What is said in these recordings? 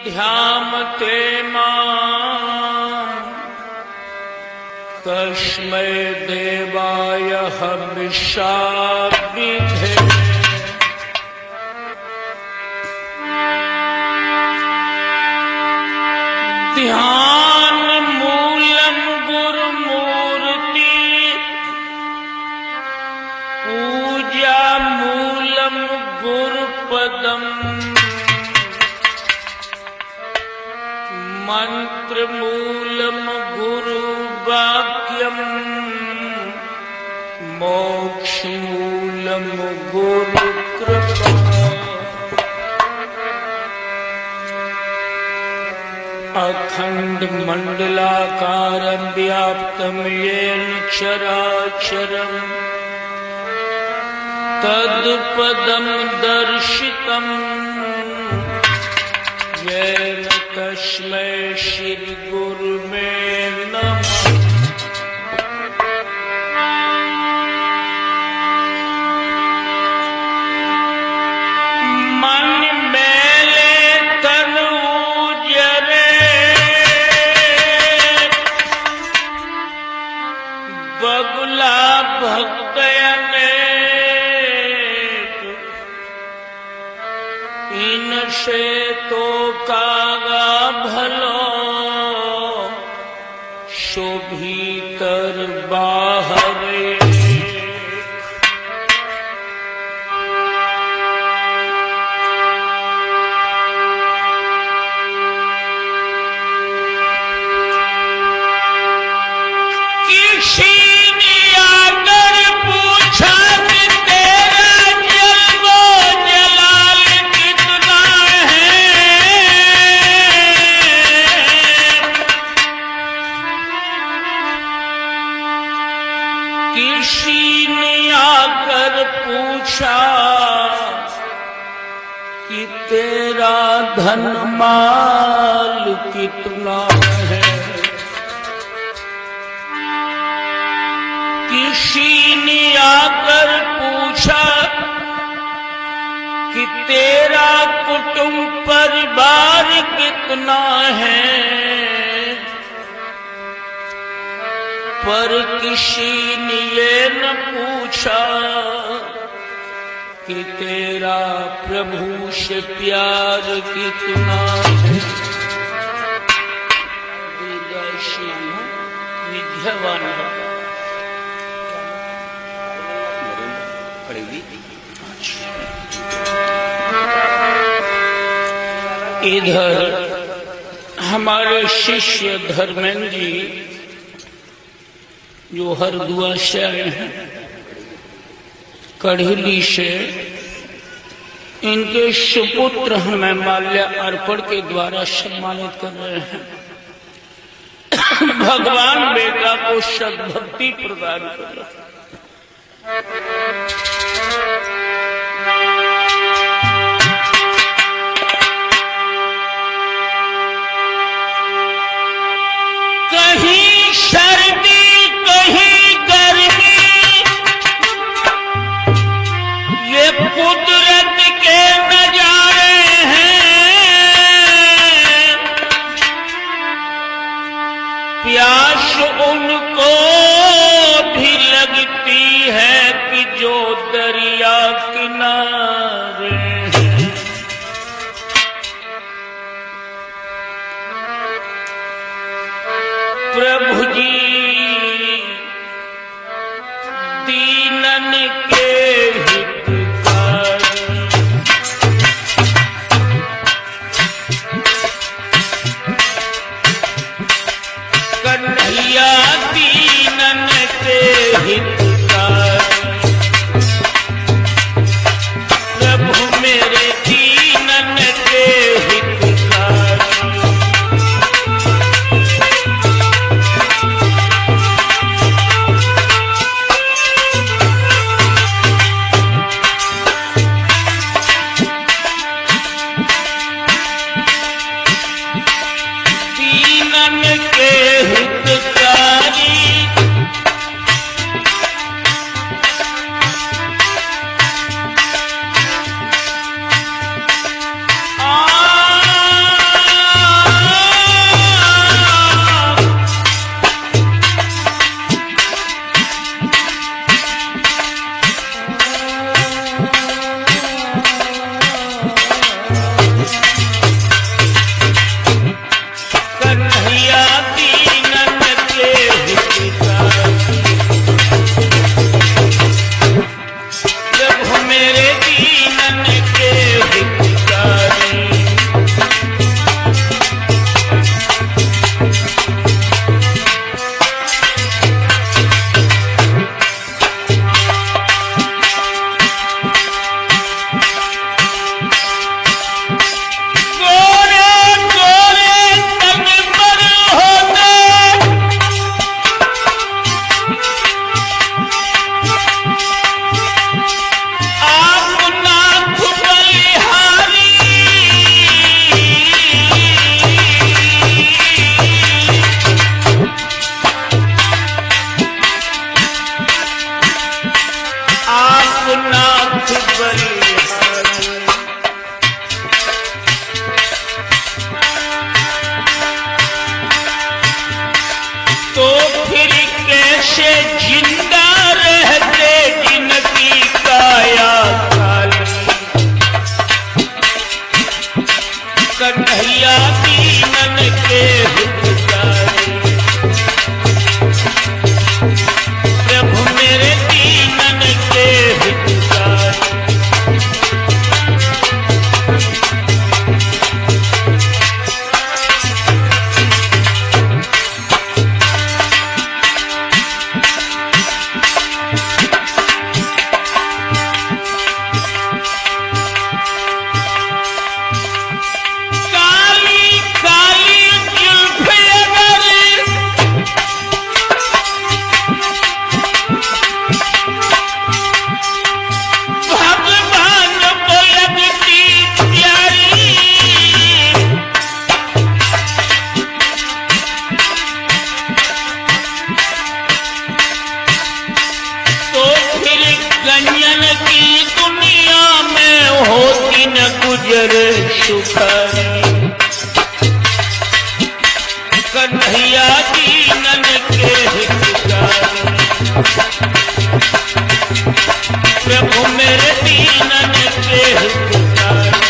ध्यामते मां तस्मै देवाय हविषा विधे। ध्यान मूलम गुरुमूर्ति पूजा मूलम गुरुपदम मंत्र मूलम गुरु वाक्यम मोक्ष मूलम गुरु कृपा। अखंड मंडलाकारं व्याप्तं येन चराचरं तत्पदं दर्शितं येन तस्मै श्री गुरुवे नमः। बगुला भक्त अनेक इनसे तो कागा भलो सो भीतर बाहर। किसी ने आकर पूछा कि तेरा धन माल कितना है। किसी ने आकर पूछा कि तेरा कुटुंब परिवार कितना है। पर किसी ने ये न पूछा कि तेरा प्रभु से प्यार कितना है। विद्यावान इधर हमारे शिष्य धर्मेंद्र जी जो हरदुआ से आए हैं कढ़ीली से, इनके सुपुत्र हमें माल्य अर्पण के द्वारा सम्मानित कर रहे हैं। भगवान बेटा को सद्भक्ति प्रदान कर रहे हैं। कहीं सर्दी कहीं गर्मी, ये कुदरत के नजारे हैं। प्यास उनको भी लगती है कि जो कन्हैया दीनन के हितकारी, प्रभु मेरे दीनन के हितकारी। कन्हैया दीनन के हितकारी, प्रभु मेरे दीनन के हितकारी।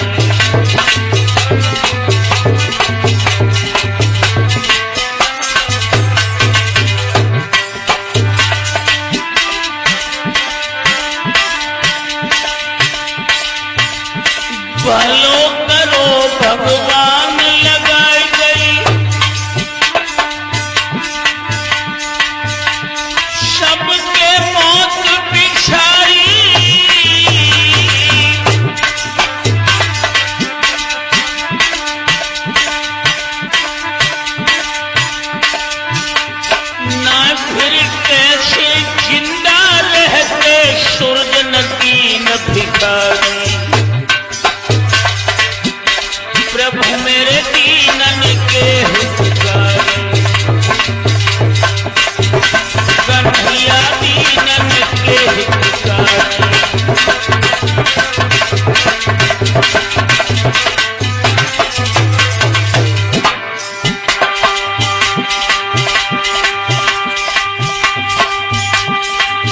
भलो करो भगवान लगाई गई, सबके मौत पिछाड़ी। ना फिर कैसे जिंदा रहते सूरज नदी न भिखारी, प्रभु मेरे दीनन के हितकारी, कन्हैया दीनन के हितकारी।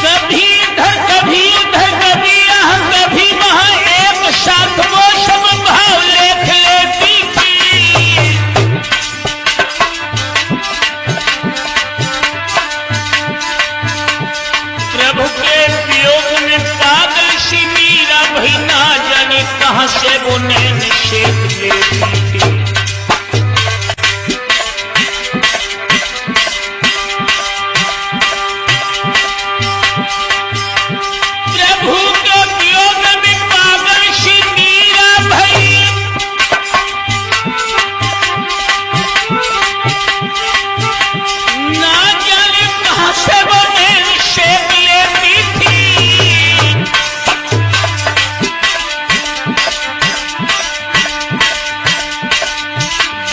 कभी इधर कभी उधर, कभी यहाँ कभी वहाँ, एक साथ वो सब भाव लेख लेती थी। प्रभु के वियोग में पागल सी मीरा भी ना जाने कहाँ से वो नैन शेख लेती थी। प्रभु के वियोग में पागल सी मीरा भई, ना जाने कहाँ से वो नैन शेख लेती थी।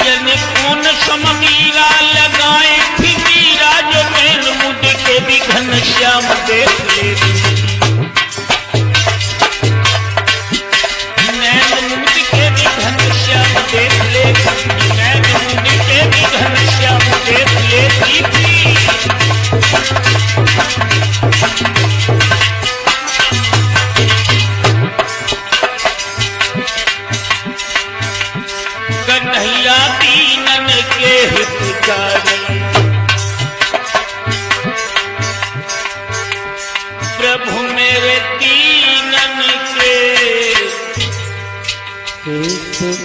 जने कौन सम मीरा लगाए थी मीरा, जो नैन मुद के भी घनश्याम देख लेती। नैन मुद के भी घनश्याम देख लेती, नैन मुद के भी घनश्याम देख लेती थी। कन्हैया दीनन के हितकारी, प्रभु मेरे दीनन के हितकारी।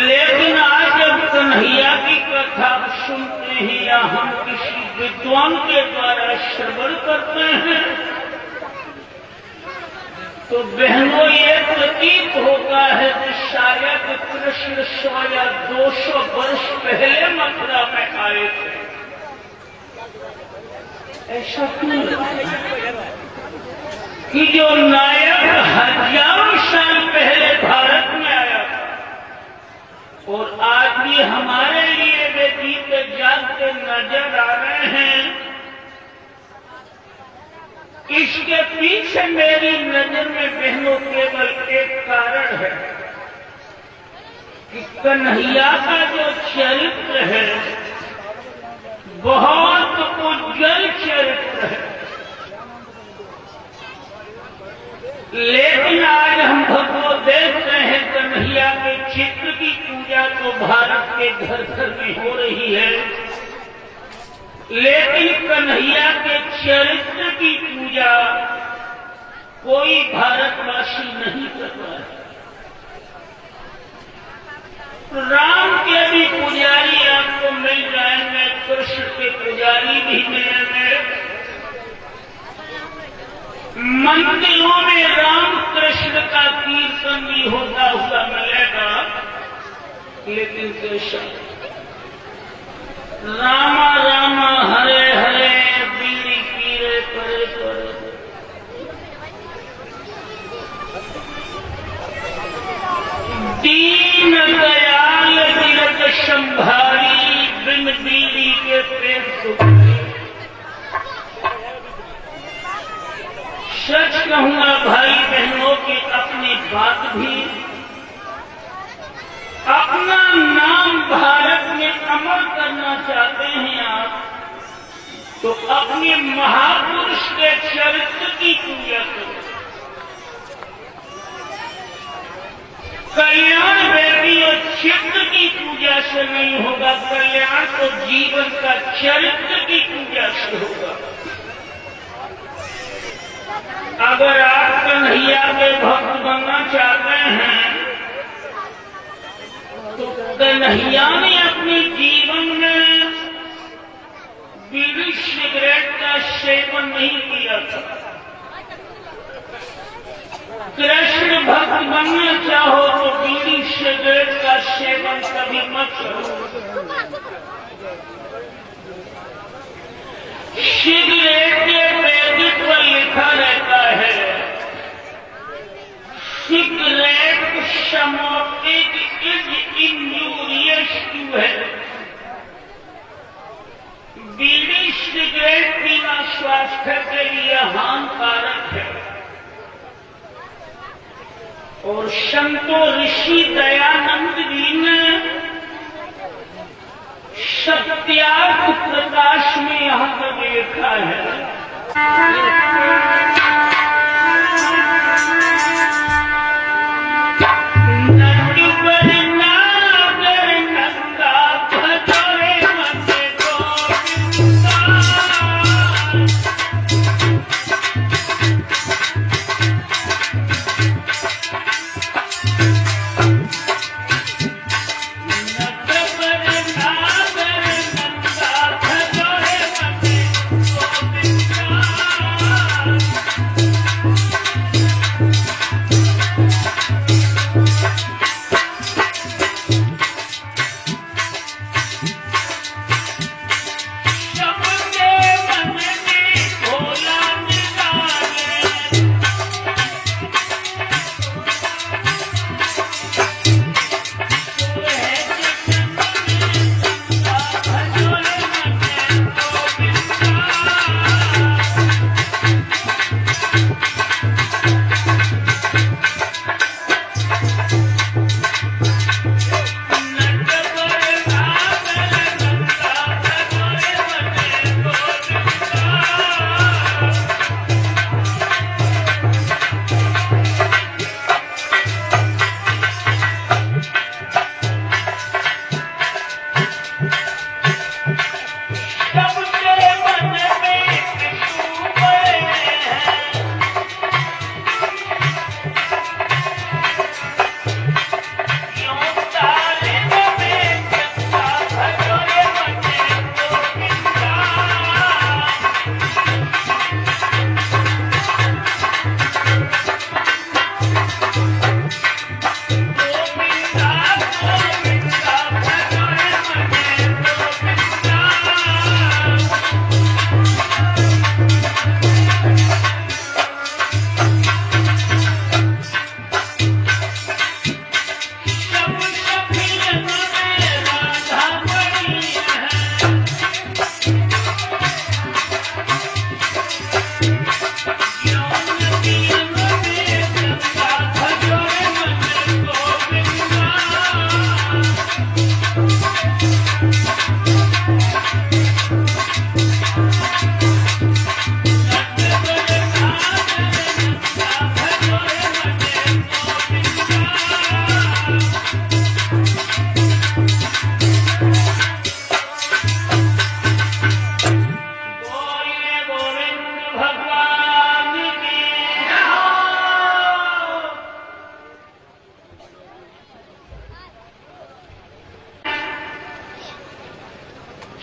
लेकिन आज जब कन्हैया की कथा सुनते ही या हम किसी विद्वान के द्वारा श्रवण करते हैं, तो बहनों ये प्रतीत होता है कि शायद कृष्ण 100 या 200 वर्ष पहले मथुरा में आए थे। ऐसा क्यों कि जो नायक हजारों साल पहले भारत में आया था और आज भी हमारे लिए वे गीत जागते नजर आ रहे हैं, इसके पीछे मेरी नजर में बहनों केवल एक कारण है कि कन्हैया का जो चरित्र है बहुत उज्जवल चरित्र है। लेकिन आज हम भगवत देखते हैं घर घर में हो रही है, लेकिन कन्हैया के चरित्र की पूजा कोई भारतवासी नहीं कर रहा है। राम के भी पुजारी आपको मिल जाएंगे, कृष्ण के पुजारी भी मिलेंगे, मंदिरों में राम कृष्ण का कीर्तन भी होता हुआ मिलेगा, लेकिन कृष्ण रामा रामा हरे हरे बीड़ी पीरे परे परे। दीन दयाल बिरत संभारी, बिन बीड़ी के पेट सुखी। सच कहूंगा भाई बहनों की अपनी बात भी, अपना नाम भारत में अमर करना चाहते हैं आप, तो अपने महापुरुष के चरित्र की पूजा करो। कल्याण व्यक्ति और चित्र की पूजा से नहीं होगा, कल्याण तो जीवन का चरित्र की पूजा से होगा। अगर आप कन्हैया के भक्त बनना चाहते हैं तो कन्हैया ने अपने जीवन में बीड़ी सिगरेट का सेवन नहीं किया था। कृष्ण भक्त बनना चाहो तो बीड़ी सिगरेट का सेवन कभी मत करो। सिगरेट के पैकेट पर लिखा रहता है, cigarette smoking is injurious to health. बीड़ी सिगरेट पीना स्वास्थ्य के लिए हानिकारक है। और संतो ऋषि दयानंद जी ने सत्यार्थ प्रकाश में यहां पर लिखा है,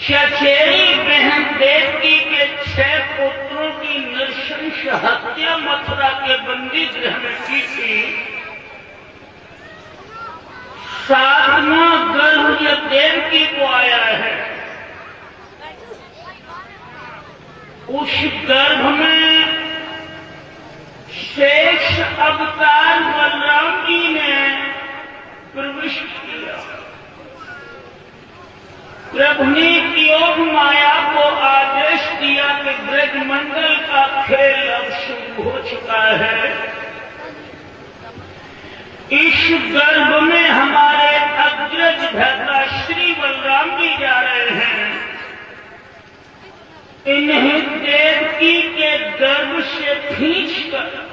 चचेरी बहन देवकी के 6 पुत्रों की नृशंस हत्या मथुरा के बंदी गृह में की थी। 7वां गर्भ जब देवकी को आया है, उस गर्भ में शेष अवतार बलराम जी ने प्रविष्ट किया। प्रभु ने योग माया को आदेश दिया कि ब्रजमंडल का खेल अब शुरू हो चुका है। इस गर्भ में हमारे अग्रज भ्राता श्री बलराम जी जा रहे हैं। इन्हें देवकी के गर्भ से खींचकर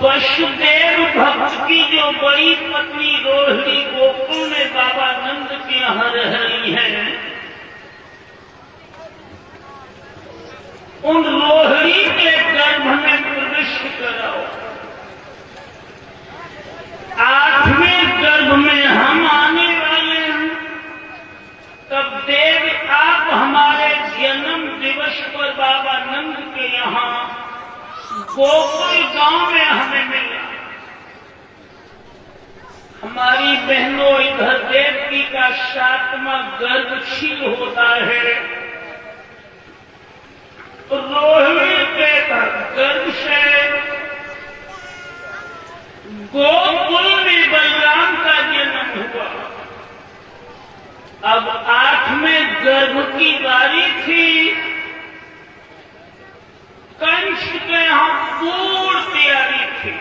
वसुदेव भक्त की जो बड़ी पत्नी रोहिणी गोकुल में बाबा नंद के यहाँ रह रही है, उन रोहिणी के गर्भ में प्रविष्ट कराओ। 8वें गर्भ में हम आने वाले हैं। तब देव आप हमारे जन्म दिवस पर बाबा नंद के यहाँ गोकुल गांव में हमें मिला। हमारी बहनों, इधर देवकी का 7वां गर्भ छील होता है। रोहिणी के गर्भ से गोकुल में बलराम का जन्म हुआ। अब 8वें गर्भ की बारी थी। कंस के यहाँ पूर्ण तैयारी थी।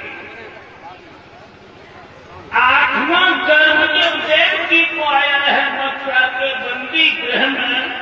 8वां गर्भ जब देवकी को आया है मथुरा के बंदी गृह में,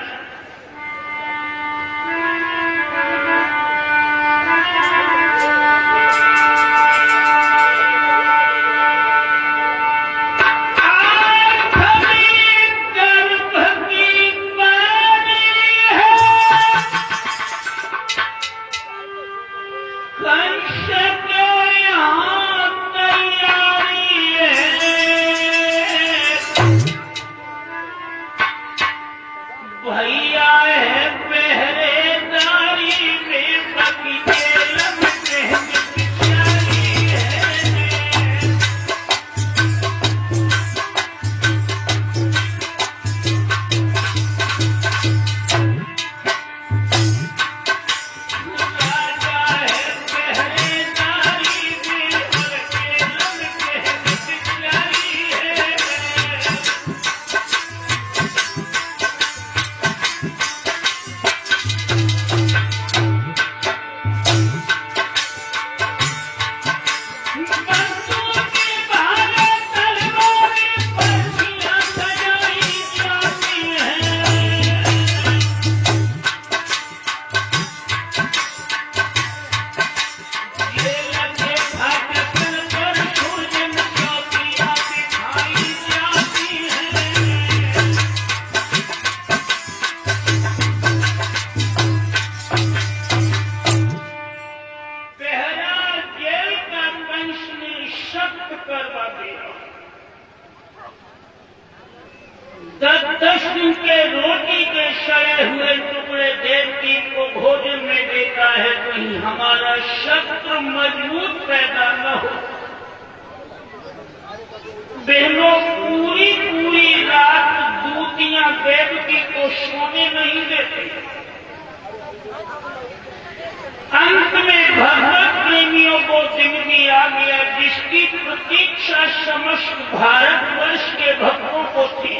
अंत में भगवत प्रेमियों को जिंदगी आ गया, जिसकी प्रतीक्षा समस्त भारतवर्ष के भक्तों को थी।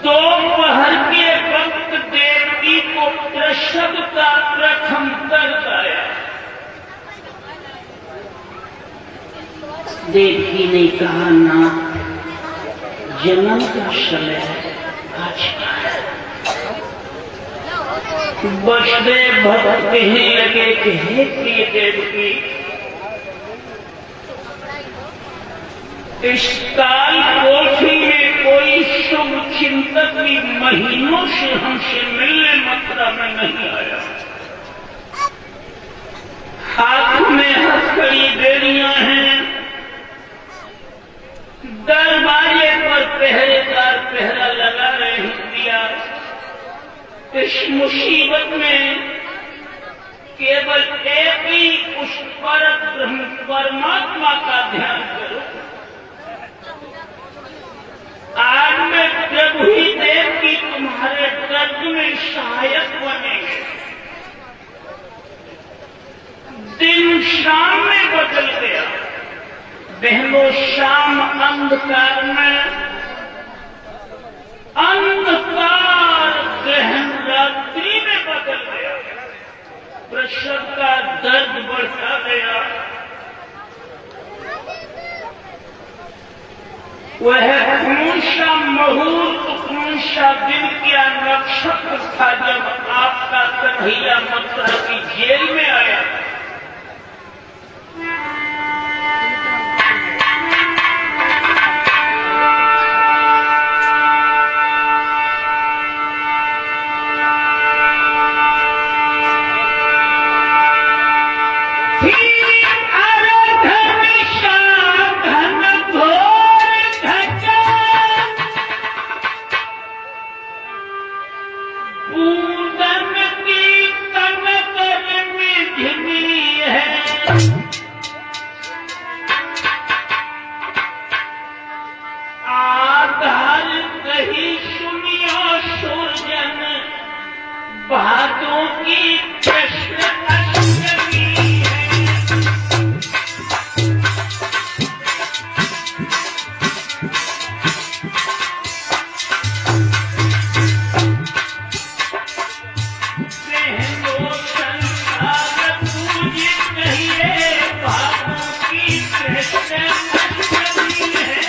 दोपहर के वक्त देवकी को प्रसव का प्रथम दर्द आया। देवकी ने कहा, ना, जन्म का समय आ चुका है। वसुदेव भक्त कहने लगे कि हे प्रिय देवकी, इस काल कोठी में कोई शुभ चिंतक भी महीनों से हमसे मिलने मथुरा में नहीं आया। हाथ में हथकड़ी बेड़ियां हैं, दरबारी इस मुसीबत में केवल एक ही उस परमात्मा का ध्यान करो। आज मैं प्रभु ही देव की तुम्हारे दर्द में सहायक बनेंगे। दिन शाम में बदल गया, बहनों, शाम अंधकार में, अंधकार गहन रात्रि में बदल गया। प्रसव का दर्द बढ़ता गया। वह कौन सा मुहूर्त, कौन सा दिन, क्या नक्षत्र था जब आपका कन्हैया मथुरा की जेल में आया? बातों की प्रश्न अष्टमी है। बहनों, संसार पूजित कहिए, बातों की प्रश्न अष्टमी है।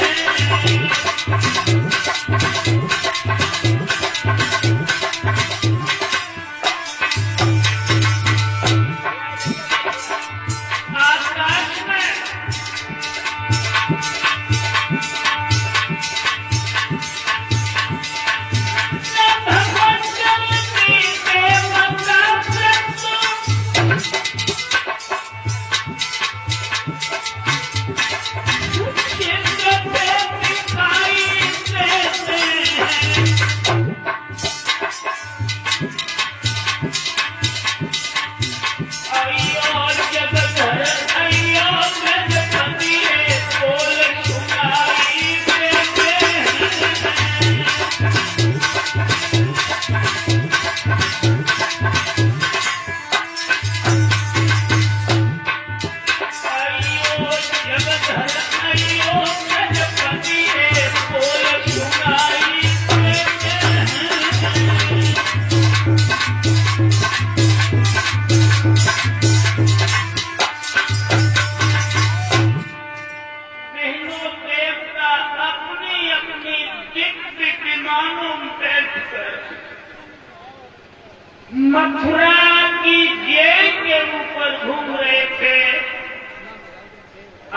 मथुरा की जेल के ऊपर घूम रहे थे।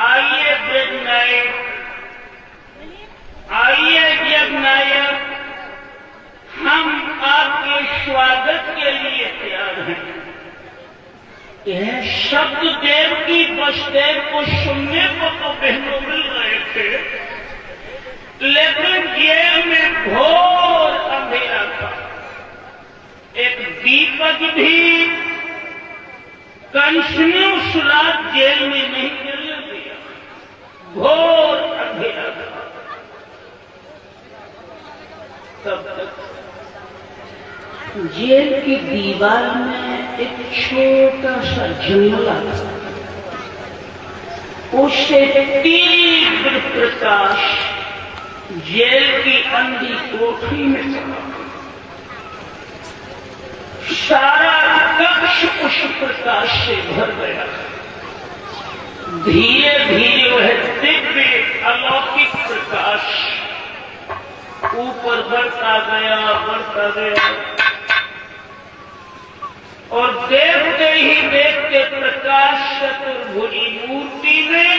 आइए ब्रजनायक, आइए जगनायक, हम आपके स्वागत के लिए तैयार हैं। यह शब्द देव की बसदेव को सुनने को तो बहनों मिल रहे थे, लेकिन जेल में घोर अंधेरा था। एक दीपक भी कंस ने उस रात जेल में नहीं जलने दिया। घोर अंधेरा था। तब तक जेल की दीवार में एक छोटा सा झुमला था। उससे तीव्र प्रकाश जेल की अंधी कोठरी में चला। सारा कक्ष उस प्रकाश से भर गया। धीरे धीरे वह दिव्य अलौकिक प्रकाश ऊपर बढ़ता गया, बढ़ता गया, और देखते ही देखते प्रकाश चतुर्भुजी मूर्ति में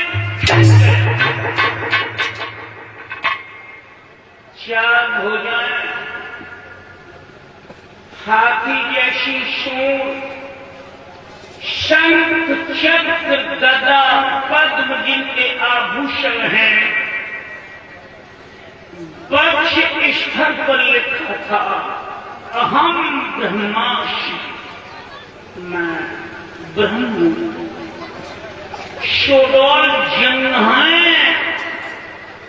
चार भुजाएं, हाथी जैसी सूंड, शंख चक्र गदा पद्म जिनके आभूषण हैं, वक्ष स्थल पर लिखा था अहम ब्रह्मास्मि, मैं ब्रह्म हूं। षोडश जन्म है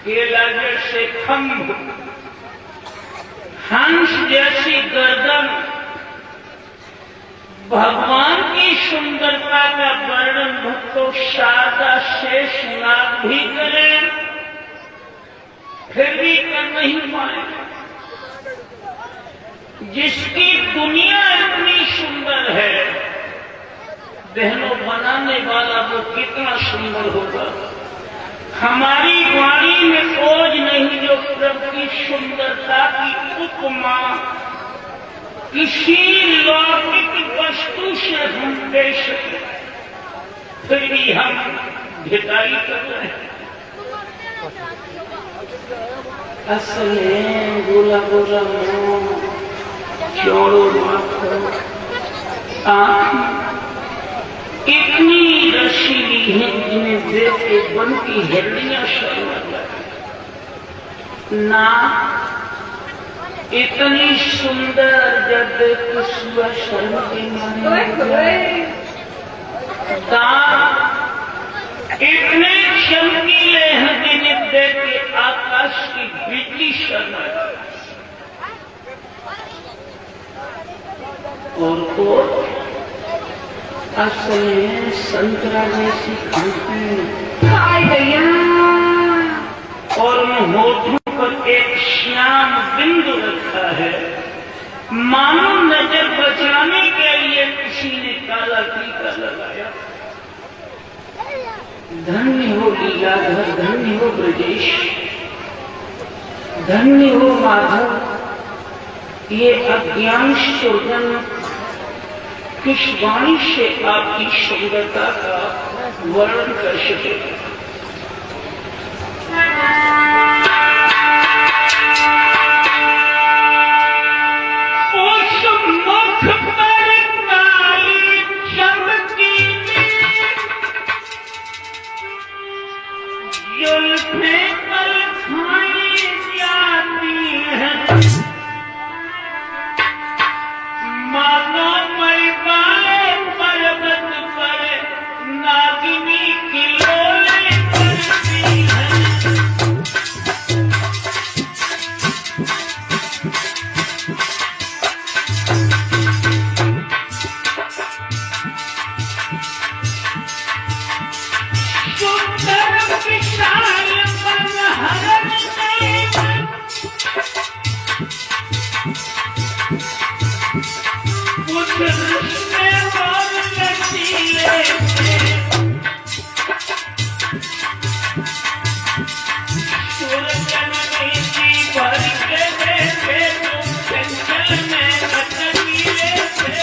केला जैसे खंभ, हंस जैसी गर्दन। भगवान की सुंदरता का वर्णन भक्तों शारदा शेषनाग भी करें फिर भी कर नहीं पाए। जिसकी दुनिया इतनी सुंदर है, बहनों बनाने वाला वो कितना सुंदर होगा। हमारी वाणी में ओज नहीं जो प्रभु की सुंदरता की उपमा किसी लौकिक वस्तु से हम दे सके, फिर भी हम भिखारी कर रहे हैं। असल गोला गोला मुंह, चौड़ो माथा, आंख इतनी रसीली है जिन्हें देख के बन की हड्डियां शर्म ना इतनी सुंदर जब कुछ शर्म के दांत इतने चमकीले हैं जिन्हें देख के आकाश की बिजली शर्म और असल में संतरा जैसी गैया और होठों पर एक श्याम बिंदु रखा है, मानो नजर बचाने के लिए किसी ने काला टीका लगाया। धन्य हो लीलाधर, धन्य हो ब्रजेश, धन्य हो माधव। ये अज्ञान शोधन किस वाणी से आपकी सुंदरता का वर्णन कर सके। उस मुख पर काली चमकी जुल्फें पर खाई जाती है, मानो मैदाने पर्वत पर नागिनी की लोले करती है। सुंदर विशाल मनहरन कुछ रिश्ते और लचीले सूरजन में जी भर के देखे तुम जंगल में अटकीले थे।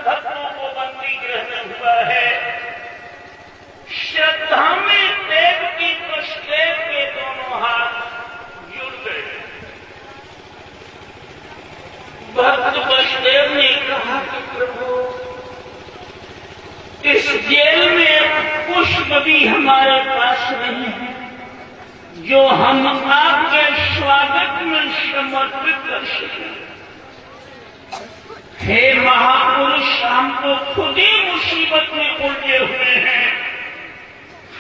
भक्तों जो हम आपके स्वागत में समर्पित कर सकें। हे महापुरुष, हम तो खुद ही मुसीबत में उलझे हुए हैं,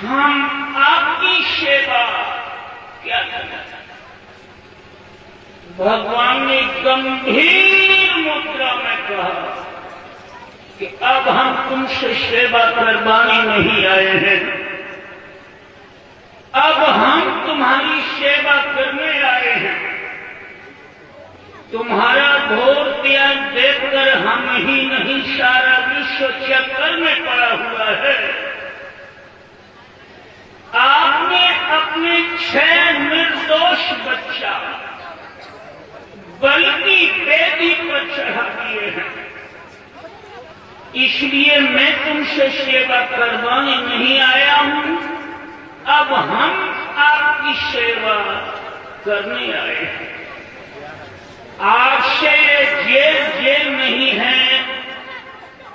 हम आपकी सेवा क्या करना चाहते? भगवान ने गंभीर मुद्रा में कहा कि अब हम तुमसे सेवा करवाने नहीं आए हैं, अब हम तुम्हारी सेवा करने आए हैं। तुम्हारा घोर त्याग देखकर हम ही नहीं सारा विश्व चक्कर में पड़ा हुआ है। आपने अपने 6 निर्दोष बच्चा बल्कि वेदी पर चढ़ा दिए हैं, इसलिए मैं तुमसे सेवा करवाने नहीं आया हूं, अब हम आपकी सेवा करने आए हैं। आज से ये जेल नहीं है,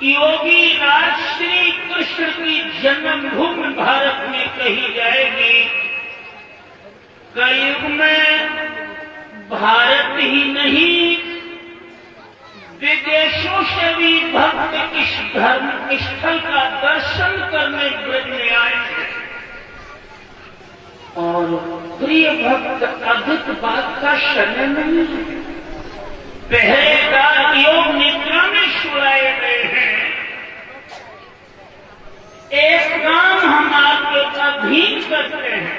योगी राज श्री कृष्ण की जन्मभूमि भारत में कही जाएगी। कलयुग में भारत ही नहीं, विदेशों से भी भक्त इस धर्म स्थल का दर्शन करने ब्रज में आएंगे। और प्रिय भक्त, अधिक बात का समय नहीं है, पहरेदार योग निद्रा में सुलाए गए हैं। एक काम हम आपके अधीन करते हैं।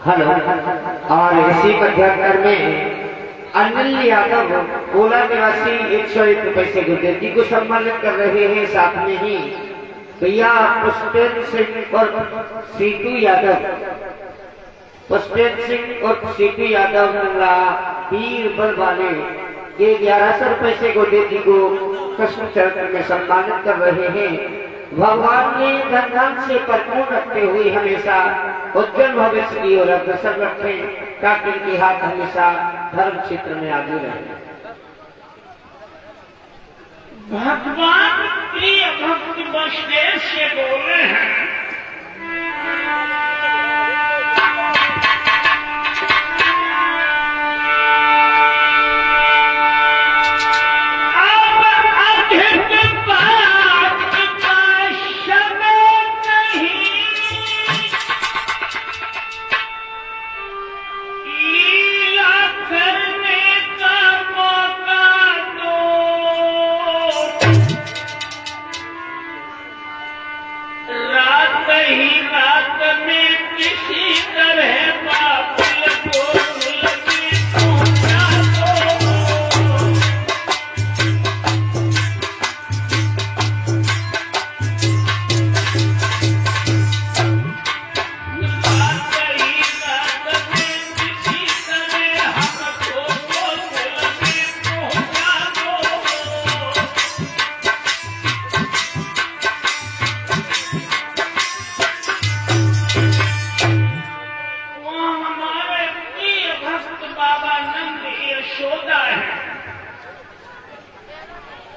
हेलो। और इसी पचहत्तर में अनिल यादव ओला निवासी 101 रुपए से गुरुदेव को सम्मानित कर रहे हैं। साथ में ही भैया पुष्पेंद्र सिंह और सीतू यादव, पुष्पेंद्र सिंह और सीतू यादव पीर बल वाले ये 1100 रुपए से गुरुदेव जी को कृष्ण चरण में सम्मानित कर रहे हैं। भगवान ने धन से परिपूर्ण रखते हुए हमेशा उज्जवल भविष्य की ओर अग्रसर रखें, ताकि इनके हाथ हमेशा धर्म क्षेत्र में आगे रहे। भगवान प्रिय भक्त वसुदेव से बोले हैं,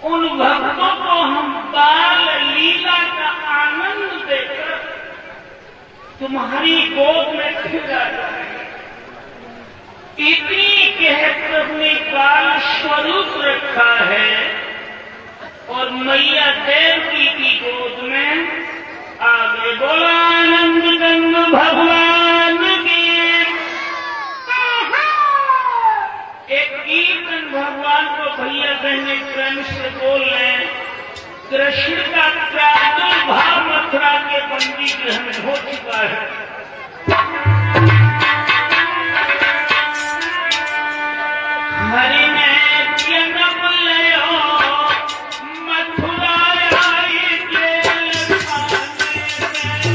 उन भक्तों को हम बाल लीला का आनंद देकर तुम्हारी गोद में खिला जाएंगे। इतनी कह प्रभु ने बाल स्वरूप रखा है और मैया देवकी की गोद में आगे बोला आनंद गंग भगवान की। एक कीर्तन भगवान को भैया बहने प्रेम से बोल लें। कृष्ण का प्रादुर्भाव मथुरा के बंदी गृह में हो चुका है। हरि ने जन्म लियो मथुरा आई जेल खाने में।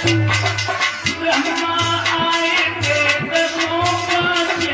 ब्रह्मा आए थे दसों पासे,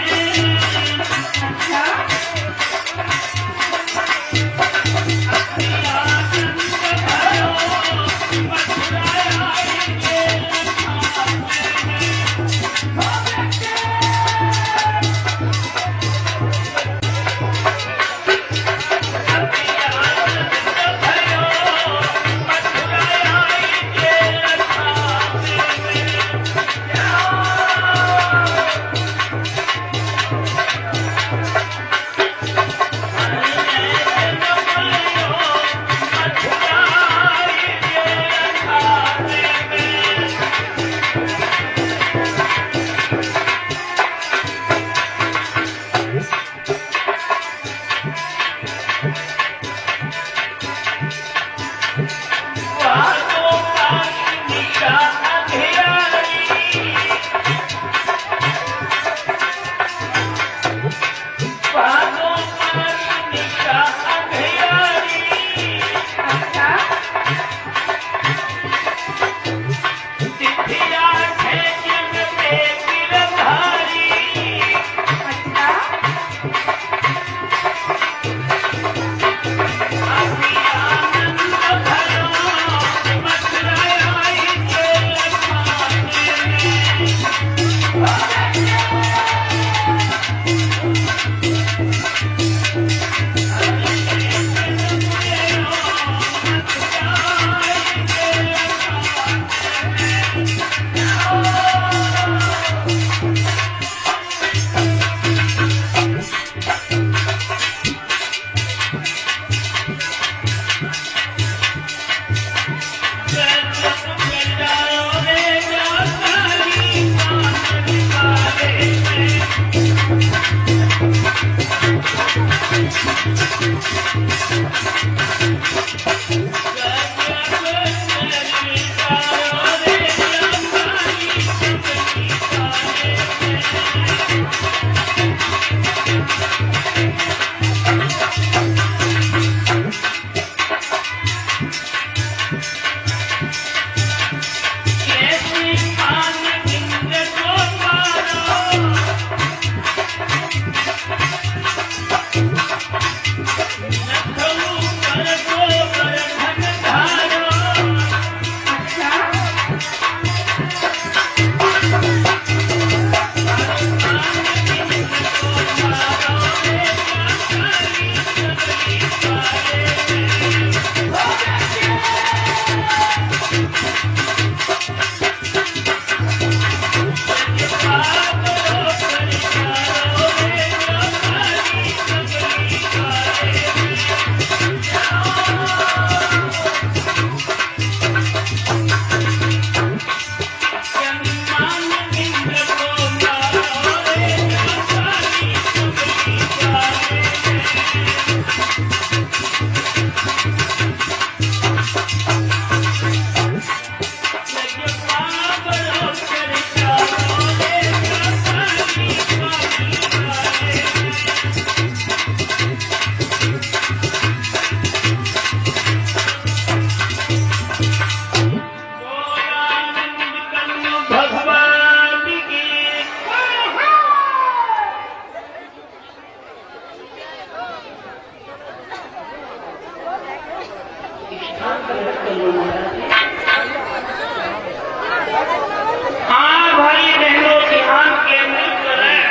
हाँ भाई बहनों, ध्यान केंद्रित करें।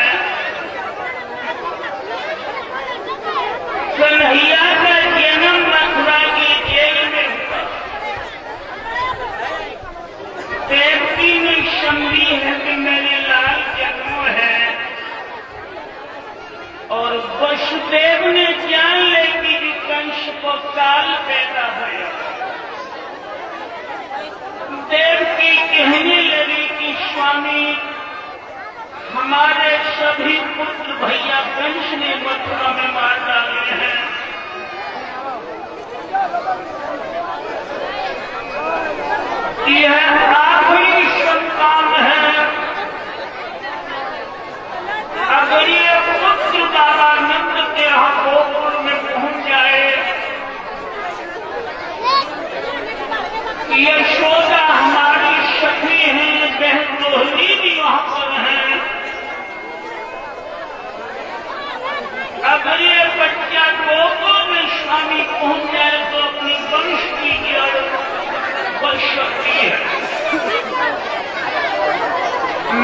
कन्हैया का जन्म मथुरा की जेल में हुआ। देवकी में शंभी है कि मेरे लाल जन्म है, और वसुदेव ने जान ले कि कंस को काल पैदा हुआ। देवकी कहने लगी कि स्वामी, हमारे सभी पुत्र भैया कंस ने मथुरा में मार डाले हैं। यह आखिरी संतान है। अगर ये पुत्र बाबा नंद के यहाँ गोकुल में पहुंच जाए, यशोदा हमारी सखी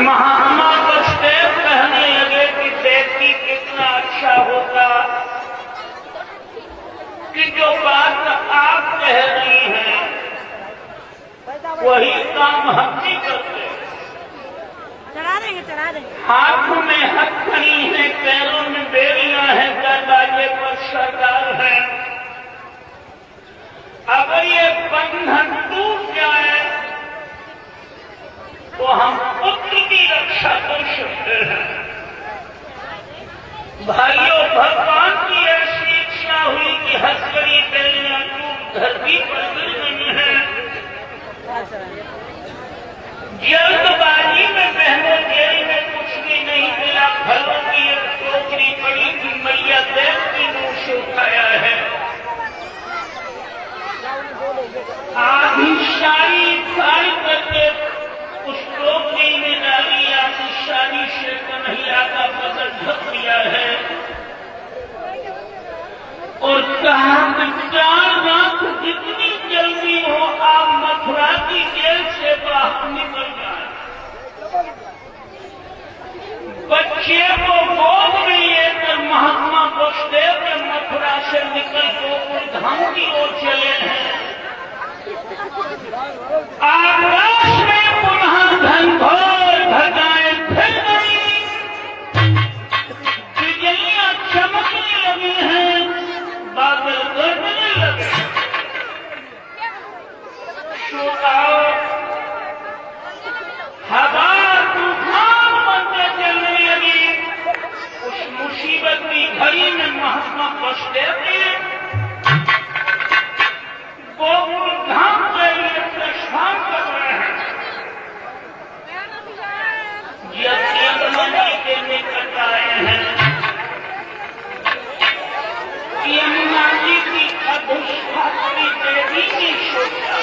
महात्मा बचदेव कहने लगे कि देखती कितना अच्छा होता कि जो बात आप कह रही हैं वही काम हम भी करते। चढ़ा देंगे। हाथों में हथकड़ी है, पैरों में बेड़ियां हैं, दरवाजे पर सरदार है। अगर ये बंधन टूट जाए तो हम पुत्र की रक्षा कर सकते हैं। भाइयों, भगवान की ऐसी इच्छा हुई कि हथकड़ी बेड़ियां टूट धरती पर गिर गई है। जल्दबाजी में बहने जेल में कुछ भी नहीं मिला। फलों की एक टोकरी पड़ी थी, मैया देव की मुंह से उठाया है। आधी साड़ी फाड़ करके उस टोकरी में डाली, आधी साड़ी से कन्हैया का बदन ढक दिया है और कहा कि 4 लाख जितनी जल्दी हो आप मथुरा की जेल से बाहर निकल जाए। बच्चे को गोद में लेकर महात्मा बचदेव ने मथुरा से निकल गोकुल धाम की ओर चले हैं। आकाश में पुनः घनघोर घटाएं फिर गई, बिजलियां चमकने लगी हैं, बादल गरजने लगे। श्रोताओ, हवा तूफान बनते चलने लगी। उस मुसीबत की घड़ी में महात्मा बचदेव ने गोकुल धाम के लिए प्रस्थान कर रहे हैं। जब यमुना जी के निकट आए हैं, यमुना जी की अधिष्ठात्री देवी ने सोचा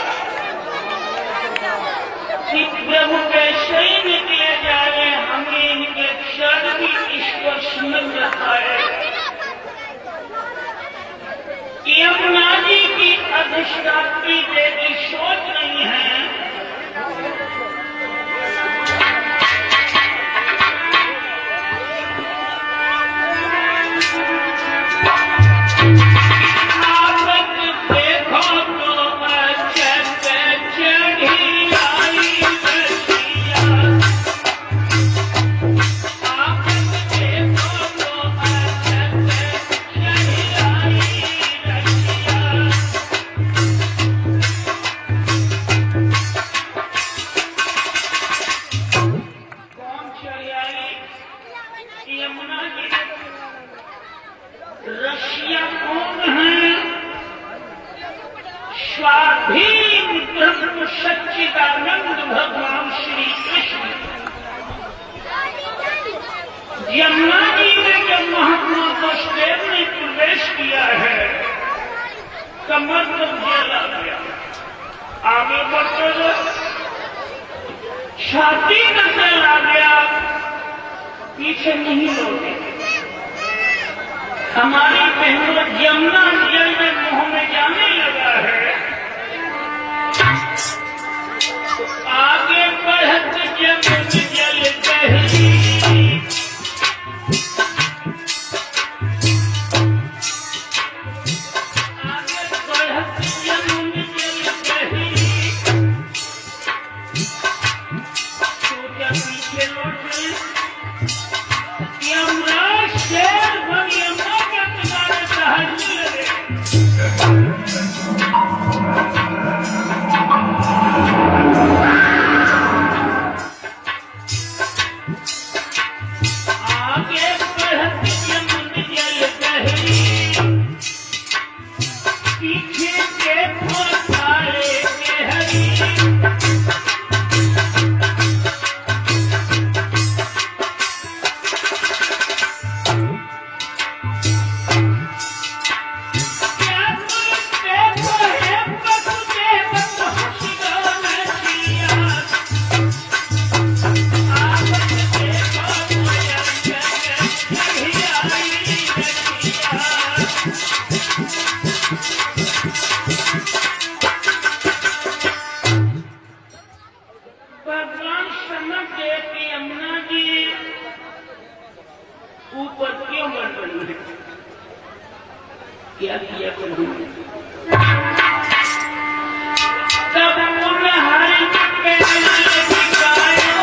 कि प्रभु कैसे ही निकले जा रहे, हमें इनके क्षण भी स्पर्श मिल रहा है। यमुना जी की अधिष्ठात्री देवी सोच रही है रशिया कौन है? स्वाधीन ब्रह्म सच्चिदानंद भगवान श्री कृष्ण। यमुना जी में जब महात्मा बचदेव ने प्रवेश किया है, कमर पर जेल आ गया। आगे बढ़ते गए, छाती का तेल आ गया, पीछे नहीं लौटे। हमारी बहनों, यमुना जल में मुंह में जाने लगा है तो आगे बढ़त जमुन जल बहरी। आगे बढ़त जमुन जल बहरी, सोचा पीछे लौटे। यमराज शेर भर यमुना के किनारे टहलने लगे। आगे बढ़त जमुन जल बहरी, पीछे देखो सारे के हरी। भगवान समझ गए कि यमुना जी ऊपर क्यों बढ़ रही है। क्या किया करूं? तब हरि के लिए बिकायो,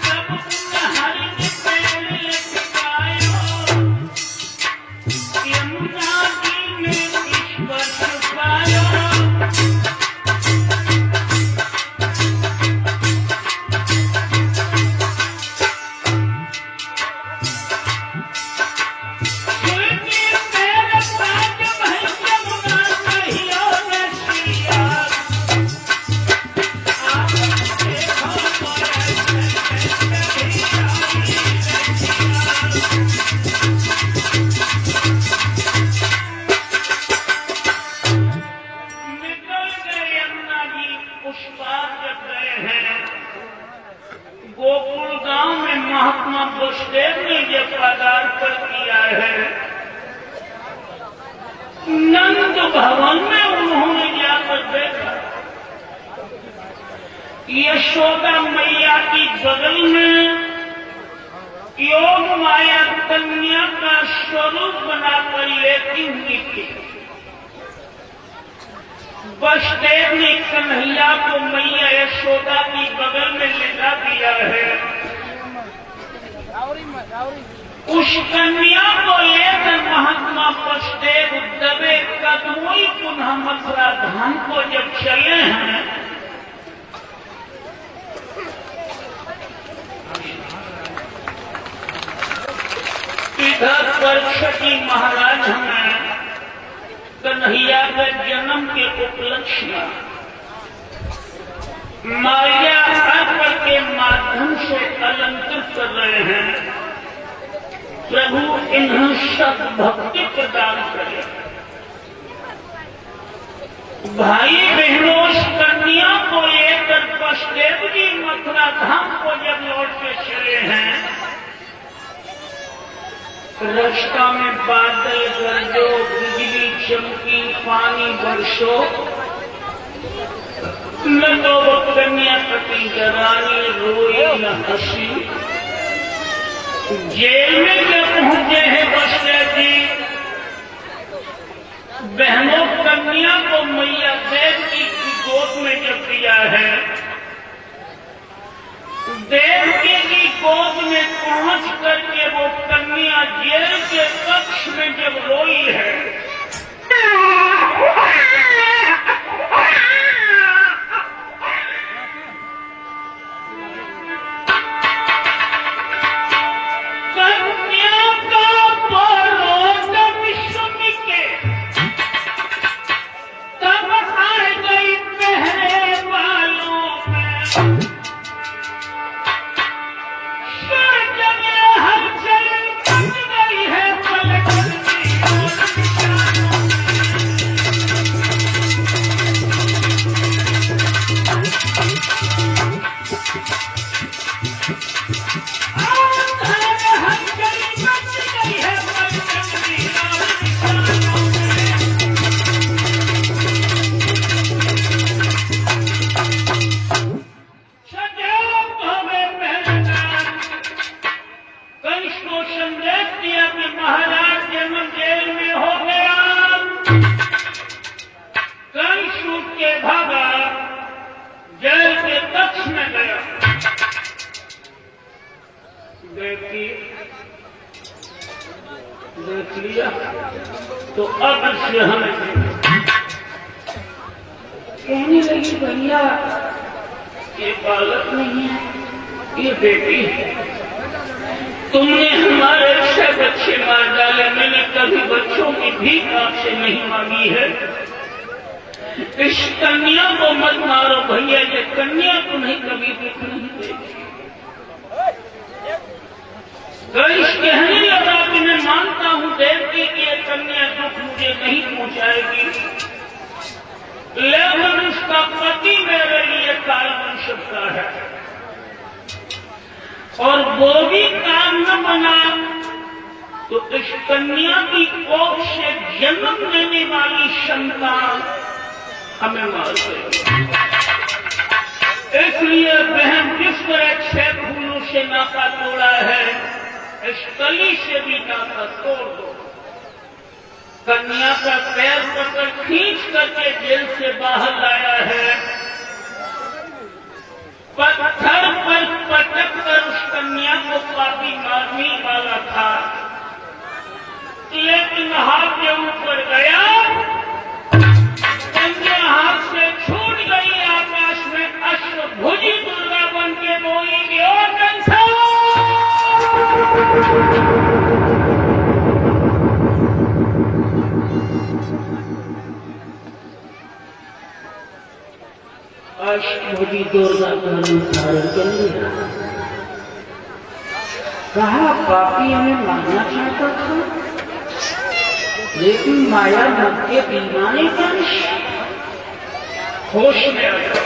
तब हरि के लिए बिकायो, यमुना जी ने ईश्वर पायो। गोकुल गांव में महात्मा बुद्धदेव ने जब पदार्पण किया है, नंद भवन में उन्होंने जाकर देखा यशोदा मैया की बगल में योग माया कन्या का स्वरूप बनाकर लेती हुई थी। वसुदेव ने कन्हैया को मैया यशोदा की बगल में लिटा दिया है। उस कन्या को लेकर महात्मा वसुदेव दबे कदमों ही पुनः मथुरा धाम को जब चले हैं, इधर पर छठी महाराज हमें कन्हैया के जन्म के उपलक्ष्य में माया अर्पण के माध्यम से अलंकृत कर रहे हैं। प्रभु इन्हें सत भक्ति प्रदान करे। भाई बहनों, कन्या को लेकर वसुदेव जी मथुरा धाम को जब लौट के चले हैं, रास्ता में बादल गरजो, बिजली चमकी, पानी बरसो, न तो वो कन्या पति डरानी रोई न हंसी। जेल में जब पहुंचे हैं वसुदेव जी, बहनों कन्या को मैया देवकी की गोद में जब दिया है, देवकी की गोद में पहुंच करके वो कन्या जेल के कक्ष में जब रोई है, कन्या का परोदम सुन के तब आ गई पहरे वालों में। देख लिया तो अब से हमें कहने लगी, भैया ये बालक नहीं है, ये बेटी है। तुमने हमारे 6 बच्चे मार डाले, मैंने कभी बच्चों की भीख आपसे नहीं मांगी है। इस कन्या को मत मारो भैया, ये कन्या तुम्हें कभी दुख नहीं देगी। गणेश कहने लगा कि मैं मानता हूं देवकी की ये कन्या दुख मुझे नहीं पहुंचाएगी, लेकिन उसका पति मेरे लिए काल बन सकता है, और वो भी काल न बना तो इस कन्या की कोख से जन्म लेने वाली संतान हमें मार गए। इसलिए बहन जिस तरह 6 फूलों से नाता तोड़ा है, इस कली से भी नाता तोड़ दो। कन्या का पैर पकड़ खींच करके जेल से बाहर लाया है, पत्थर पर पटक कर उस कन्या को काफी मारने वाला था, लेकिन हाथ के ऊपर गया, कन्या हाथ से छूट गई। आकाश में अष्टभुजी दुर्गा बन के बोली, ओ कंसा, अष्टभुजी दुर्गा का रूप धारण कर लिया। कहा पापी हमें मारना चाहता था, लेकिन माया मत के दीवाने का होश में आया।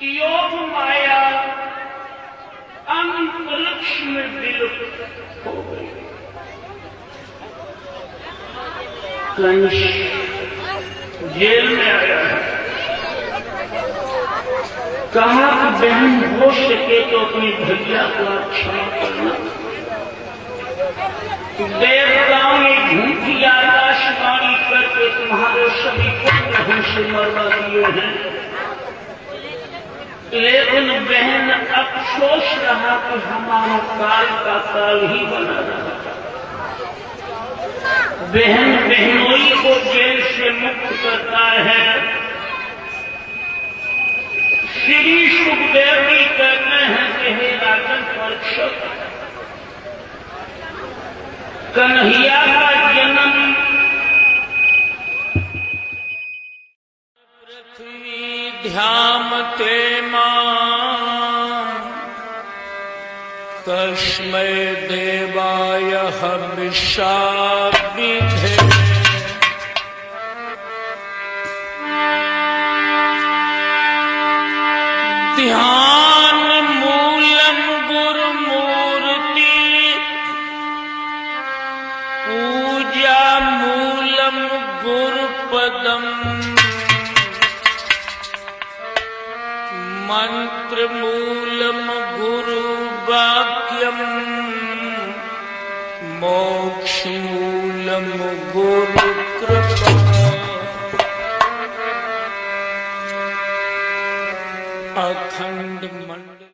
योग माया अंतरिक्ष में विलुप्त हो गई। कंस जेल में आया है। कहा कि बहन हो सके तो अपनी भैया को क्षमा करना। देवताओं ने झूठी आकाशवाणी करके तुम्हारे सभी पुत्र हमसे मरवा दिए हैं, लेकिन बहन अफसोस रहा कि हमारा काल का काल ही बना रहा। बहन बहनोई को जेल से मुक्त करता है। श्री सुखदेव जी कहते हैं कि हे राजन परीक्षित, कन्हैया का जन्म पृथ्वी ध्यामते तस्मै देवाय हविषा विधे। ध्यान मूलम गुरुमूर्ति, पूजा मूलम गुरुपदम, मंत्र मूलम गुरु वाक्यम, मोक्ष मूलम गुरु कृपा। अखंड